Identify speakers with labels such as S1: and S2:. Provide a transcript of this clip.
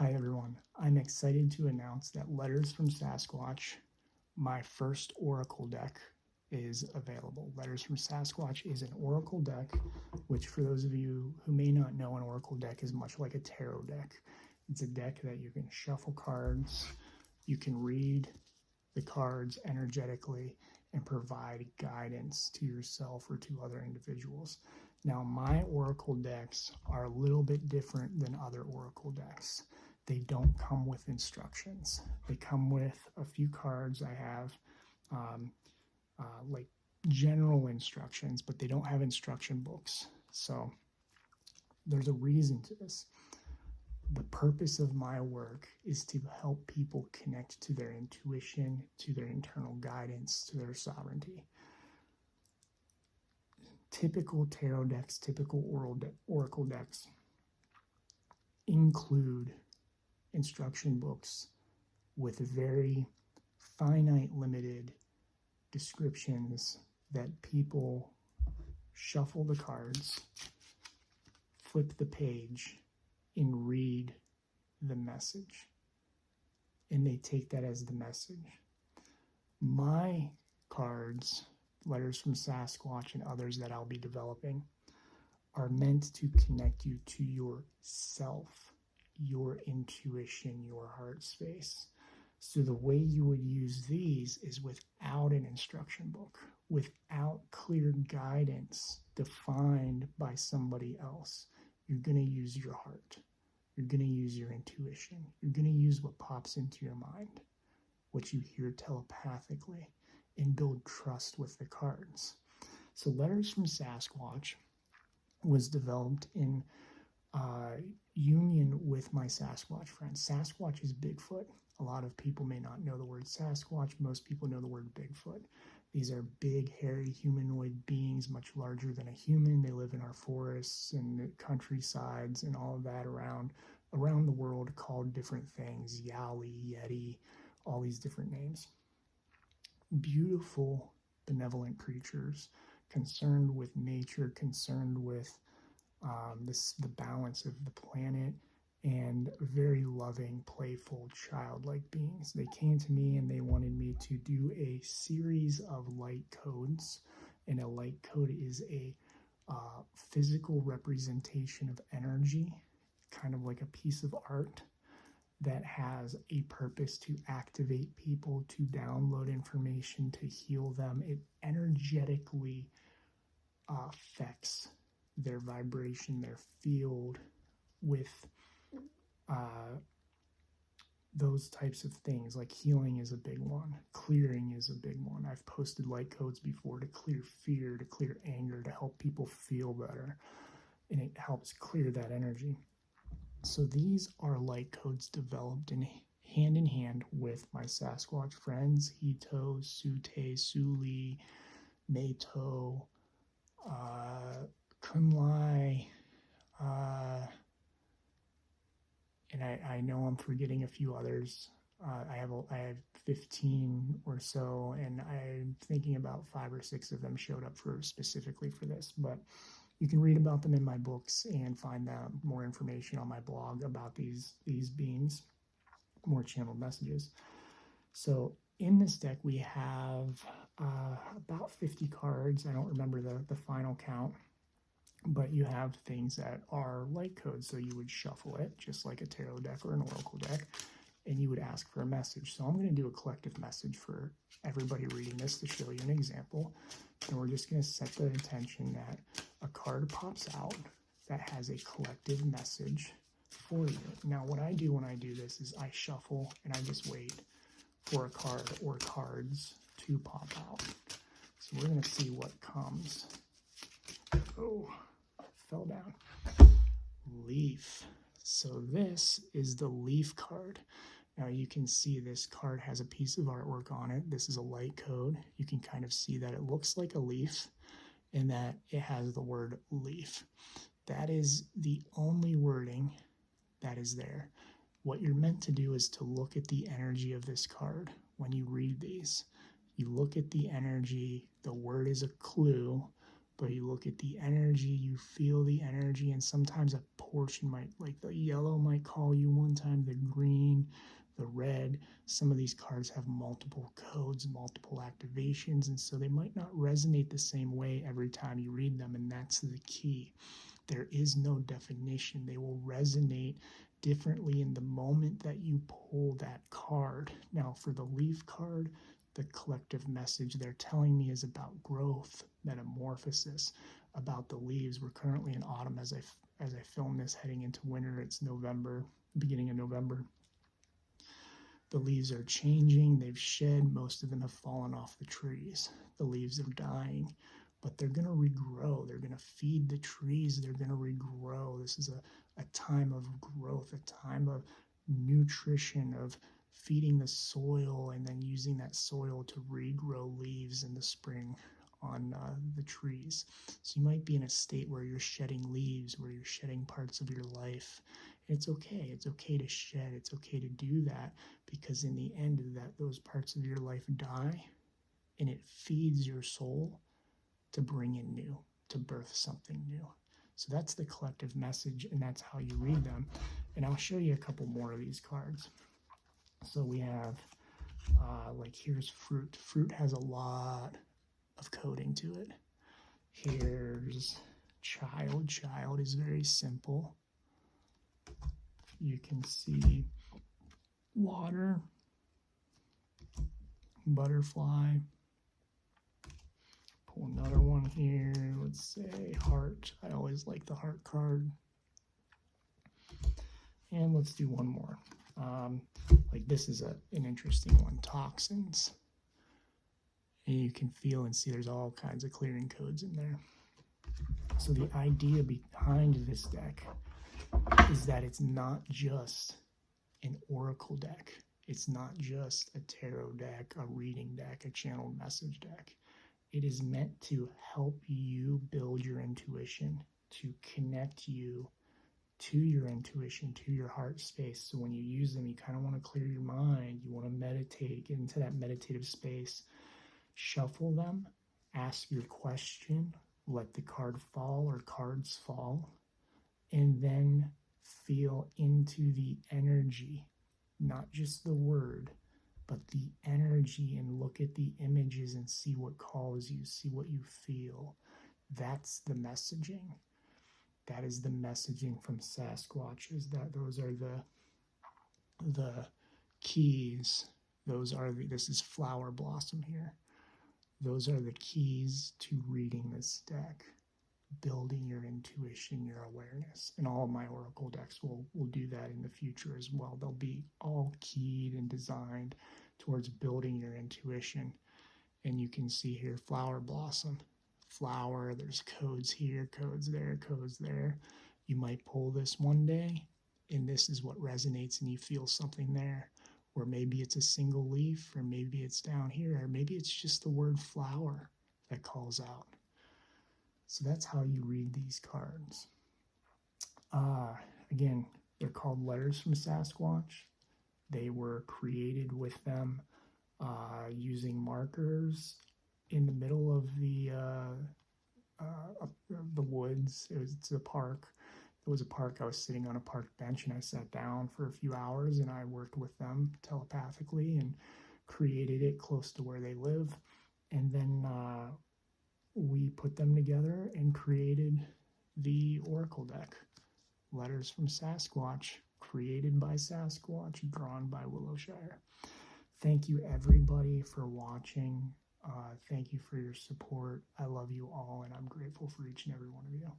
S1: Hi everyone, I'm excited to announce that Letters from Sasquatch, my first Oracle deck, is available. Letters from Sasquatch is an Oracle deck, which for those of you who may not know, an Oracle deck is much like a tarot deck. It's a deck that you can shuffle cards, you can read the cards energetically, and provide guidance to yourself or to other individuals. Now, my Oracle decks are a little bit different than other Oracle decks. They don't come with instructions. They come with a few cards. I have like general instructions, but they don't have instruction books. So there's a reason to this. The purpose of my work is to help people connect to their intuition, to their internal guidance, to their sovereignty. Typical tarot decks, typical oracle decks include instruction books with very finite, limited descriptions that people shuffle the cards, flip the page, and read the message. And they take that as the message. My cards, Letters from Sasquatch, and others that I'll be developing, are meant to connect you to yourself, your intuition, your heart space. So the way you would use these is without an instruction book, without clear guidance defined by somebody else. You're going to use your heart. You're going to use your intuition. You're going to use what pops into your mind, what you hear telepathically, and build trust with the cards. So Letters from Sasquatch was developed in union with my Sasquatch friends. Sasquatch is Bigfoot. A lot of people may not know the word Sasquatch. Most people know the word Bigfoot. These are big, hairy, humanoid beings, much larger than a human. They live in our forests and the countrysides and all of that around the world, called different things, Yowie, Yeti, all these different names. Beautiful, benevolent creatures, concerned with nature, concerned with the balance of the planet, and very loving, playful, childlike beings. They came to me and they wanted me to do a series of light codes, and a light code is a physical representation of energy, kind of like a piece of art that has a purpose to activate people, to download information, to heal them. It energetically affects their vibration, their field with those types of things. Like healing is a big one. Clearing is a big one. I've posted light codes before to clear fear, to clear anger, to help people feel better. And it helps clear that energy. So these are light codes developed in hand with my Sasquatch friends, Hito, Sute, Suli, Nato, Kunlai, and I know I'm forgetting a few others. I have 15 or so, and I'm thinking about 5 or 6 of them showed up specifically for this. But you can read about them in my books and find out more information on my blog about these beings, more channeled messages. So in this deck we have about 50 cards. I don't remember the final count. But you have things that are light codes, so you would shuffle it just like a tarot deck or an oracle deck, and you would ask for a message. So I'm going to do a collective message for everybody reading this to show you an example, and we're just going to set the intention that a card pops out that has a collective message for you. Now, what I do when I do this is I shuffle and I just wait for a card or cards to pop out. So we're going to see what comes. Oh, fell down. Leaf. So this is the leaf card. Now you can see this card has a piece of artwork on it. This is a light code. You can kind of see that it looks like a leaf and that it has the word leaf. That is the only wording that is there. What you're meant to do is to look at the energy of this card when you read these. You look at the energy. The word is a clue. but you look at the energy, you feel the energy, and sometimes a portion might, like the yellow might call you one time, the green, the red. Some of these cards have multiple codes, multiple activations, and so they might not resonate the same way every time you read them, and that's the key. There is no definition. They will resonate differently in the moment that you pull that card. Now, for the leaf card, the collective message they're telling me is about growth, metamorphosis, about the leaves. We're currently in autumn as I film this, heading into winter. It's November, beginning of November. The leaves are changing. They've shed. Most of them have fallen off the trees. The leaves are dying, but they're going to regrow. They're going to feed the trees. They're going to regrow. This is a time of growth, a time of nutrition, of feeding the soil and then using that soil to regrow leaves in the spring on the trees. So you might be in a state where you're shedding leaves, where you're shedding parts of your life. It's okay. It's okay to shed. It's okay to do that, because in the end of that, those parts of your life die, and it feeds your soul to bring in new, to birth something new. So that's the collective message, and that's how you read them. And I'll show you a couple more of these cards. So we have, like here's fruit. Fruit has a lot of coding to it. Here's child. Child is very simple. You can see water, butterfly. Pull another one here. Let's say heart. I always like the heart card. And let's do one more. Like this is an interesting one. Toxins. And you can feel and see there's all kinds of clearing codes in there. So the idea behind this deck is that it's not just an oracle deck. It's not just a tarot deck, a reading deck, a channeled message deck. It is meant to help you build your intuition, to connect you to your intuition, to your heart space. So when you use them, you kind of want to clear your mind. You want to meditate, get into that meditative space. Shuffle them, ask your question, let the card fall or cards fall, and then feel into the energy, not just the word, but the energy, and look at the images and see what calls you, see what you feel. That's the messaging. That is the messaging from Sasquatch, is that those are the keys. This is flower blossom here. Those are the keys to reading this deck, building your intuition, your awareness. And all of my oracle decks will do that in the future as well. They'll be all keyed and designed towards building your intuition. And you can see here, flower blossom, flower, there's codes here, codes there, codes there. You might pull this one day, and this is what resonates, and you feel something there. Or maybe it's a single leaf, or maybe it's down here, or maybe it's just the word flower that calls out. So that's how you read these cards. Again, they're called letters from Sasquatch. They were created with them using markers in the middle of the woods. It's a park. It was a park. I was sitting on a park bench, and I sat down for a few hours, and I worked with them telepathically and created it close to where they live. And then we put them together and created the oracle deck. Letters from Sasquatch, created by Sasquatch, drawn by Willowshire. Thank you, everybody, for watching. Thank you for your support. I love you all, and I'm grateful for each and every one of you.